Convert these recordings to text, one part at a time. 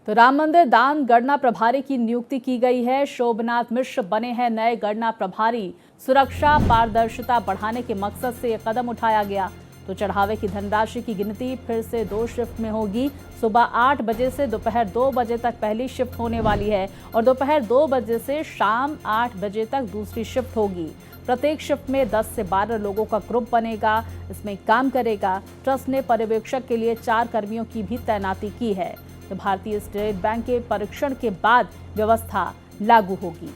तो राम मंदिर दान गणना प्रभारी की नियुक्ति की गई है। शोभनाथ मिश्र बने हैं नए गणना प्रभारी। सुरक्षा पारदर्शिता बढ़ाने के मकसद से यह कदम उठाया गया। तो चढ़ावे की धनराशि की गिनती फिर से 2 शिफ्ट में होगी। सुबह 8 बजे से दोपहर 2 बजे तक पहली शिफ्ट होने वाली है और दोपहर 2 बजे से शाम 8 बजे तक दूसरी शिफ्ट होगी। प्रत्येक शिफ्ट में 10 से 12 लोगों का ग्रुप बनेगा, इसमें काम करेगा। ट्रस्ट ने पर्यवेक्षक के लिए 4 कर्मियों की भी तैनाती की है। तो भारतीय स्टेट बैंक के परीक्षण के बाद व्यवस्था लागू होगी।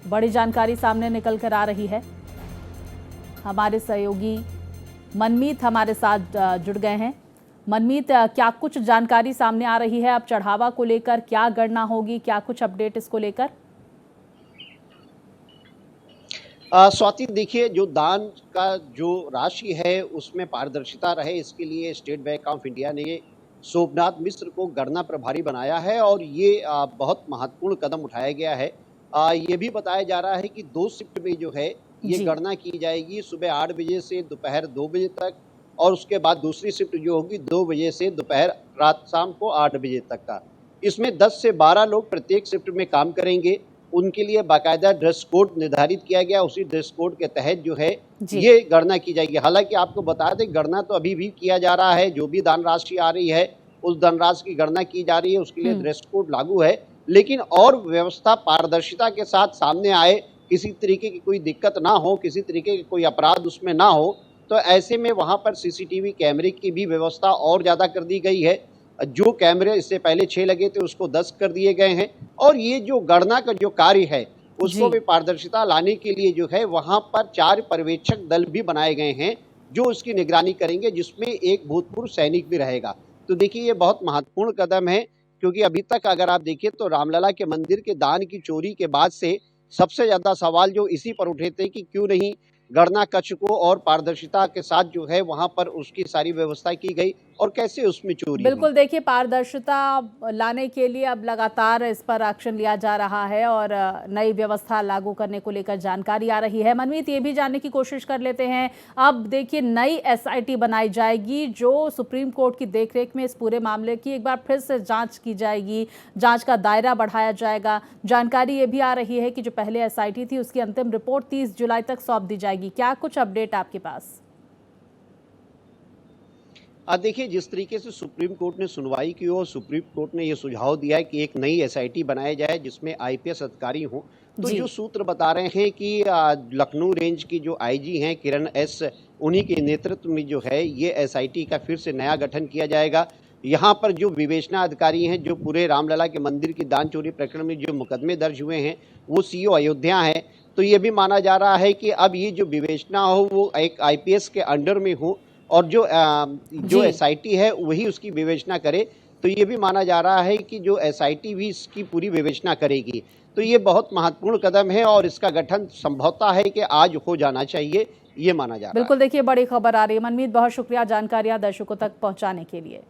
बड़ी जानकारी सामने निकल कर आ रही है। हमारे सहयोगी मनमीत हमारे साथ जुड़ गए हैं। मनमीत, क्या कुछ जानकारी सामने आ रही है अब चढ़ावा को लेकर? क्या गणना होगी, क्या कुछ अपडेट इसको लेकर? स्वाति, देखिए, जो दान का जो राशि है उसमें पारदर्शिता रहे, इसके लिए स्टेट बैंक ऑफ इंडिया ने शोभनाथ मिश्र को गणना प्रभारी बनाया है और ये बहुत महत्वपूर्ण कदम उठाया गया है। ये भी बताया जा रहा है कि 2 शिफ्ट में जो है ये गणना की जाएगी, सुबह 8 बजे से दोपहर 2 बजे तक, और उसके बाद दूसरी शिफ्ट जो होगी 2 बजे से दोपहर रात शाम को 8 बजे तक का। इसमें 10 से 12 लोग प्रत्येक शिफ्ट में काम करेंगे। उनके लिए बाकायदा ड्रेस कोड निर्धारित किया गया। उसी ड्रेस कोड के तहत जो है ये गणना की जाएगी। हालांकि आपको बता दें, गणना तो अभी भी किया जा रहा है। जो भी धन राशि आ रही है उस धनराशि की गणना की जा रही है, उसके लिए ड्रेस कोड लागू है। लेकिन और व्यवस्था पारदर्शिता के साथ सामने आए, किसी तरीके की कोई दिक्कत ना हो, किसी तरीके की कोई अपराध उसमें ना हो, तो ऐसे में वहां पर सीसीटीवी कैमरे की भी व्यवस्था और ज्यादा कर दी गई है। जो कैमरे इससे पहले 6 लगे थे उसको 10 कर दिए गए हैं। और ये जो गणना का जो कार्य है उसको भी पारदर्शिता लाने के लिए जो है वहां पर 4 पर्यवेक्षक दल भी बनाए गए हैं जो उसकी निगरानी करेंगे, जिसमें एक भूतपूर्व सैनिक भी रहेगा। तो देखिए, ये बहुत महत्वपूर्ण कदम है, क्योंकि अभी तक अगर आप देखिए तो रामलला के मंदिर के दान की चोरी के बाद से सबसे ज्यादा सवाल जो इसी पर उठे थे कि क्यों नहीं गणना कक्ष को और पारदर्शिता के साथ जो है वहां पर उसकी सारी व्यवस्था की गई और कैसे उसमें चोरी हुई। बिल्कुल, देखिए, पारदर्शिता लाने के लिए अब लगातार इस पर एक्शन लिया जा रहा है और नई व्यवस्था लागू करने को लेकर जानकारी आ रही है। मनमीत, ये भी जानने की कोशिश कर लेते हैं, अब देखिए नई एसआईटी बनाई जाएगी जो सुप्रीम कोर्ट की देखरेख में इस पूरे मामले की एक बार फिर से जांच की जाएगी, जांच का दायरा बढ़ाया जाएगा। जानकारी ये भी आ रही है कि जो पहले एसआईटी थी उसकी अंतिम रिपोर्ट 30 जुलाई तक सौंप दी जाएगी। क्या कुछ अपडेट आपके पास? देखिए, जिस तरीके से सुप्रीम कोर्ट ने सुनवाई की और सुप्रीम कोर्ट ने यह सुझाव दिया है कि एक नई एसआईटी बनाया जाए जिसमें आईपीएस अधिकारी हों, तो जो सूत्र बता रहे हैं कि लखनऊ रेंज की जो आईजी हैं किरण एस, उन्हीं के नेतृत्व में जो है ये एसआईटी का फिर से नया गठन किया जाएगा। यहाँ पर जो विवेचना अधिकारी हैं, जो पूरे रामलला के मंदिर की दान चोरी प्रकरण में जो मुकदमे दर्ज हुए हैं, वो सीओ अयोध्या है। तो ये भी माना जा रहा है कि अब ये जो विवेचना हो वो एक आईपीएस के अंडर में हो और जो एसआईटी है वही उसकी विवेचना करे। तो ये भी माना जा रहा है कि जो एसआईटी भी इसकी पूरी विवेचना करेगी। तो ये बहुत महत्वपूर्ण कदम है और इसका गठन संभवतः है कि आज हो जाना चाहिए, ये माना जा रहा है। बिल्कुल, देखिए, बड़ी खबर आ रही है। मनमीत, बहुत शुक्रिया जानकारियां दर्शकों तक पहुंचाने के लिए।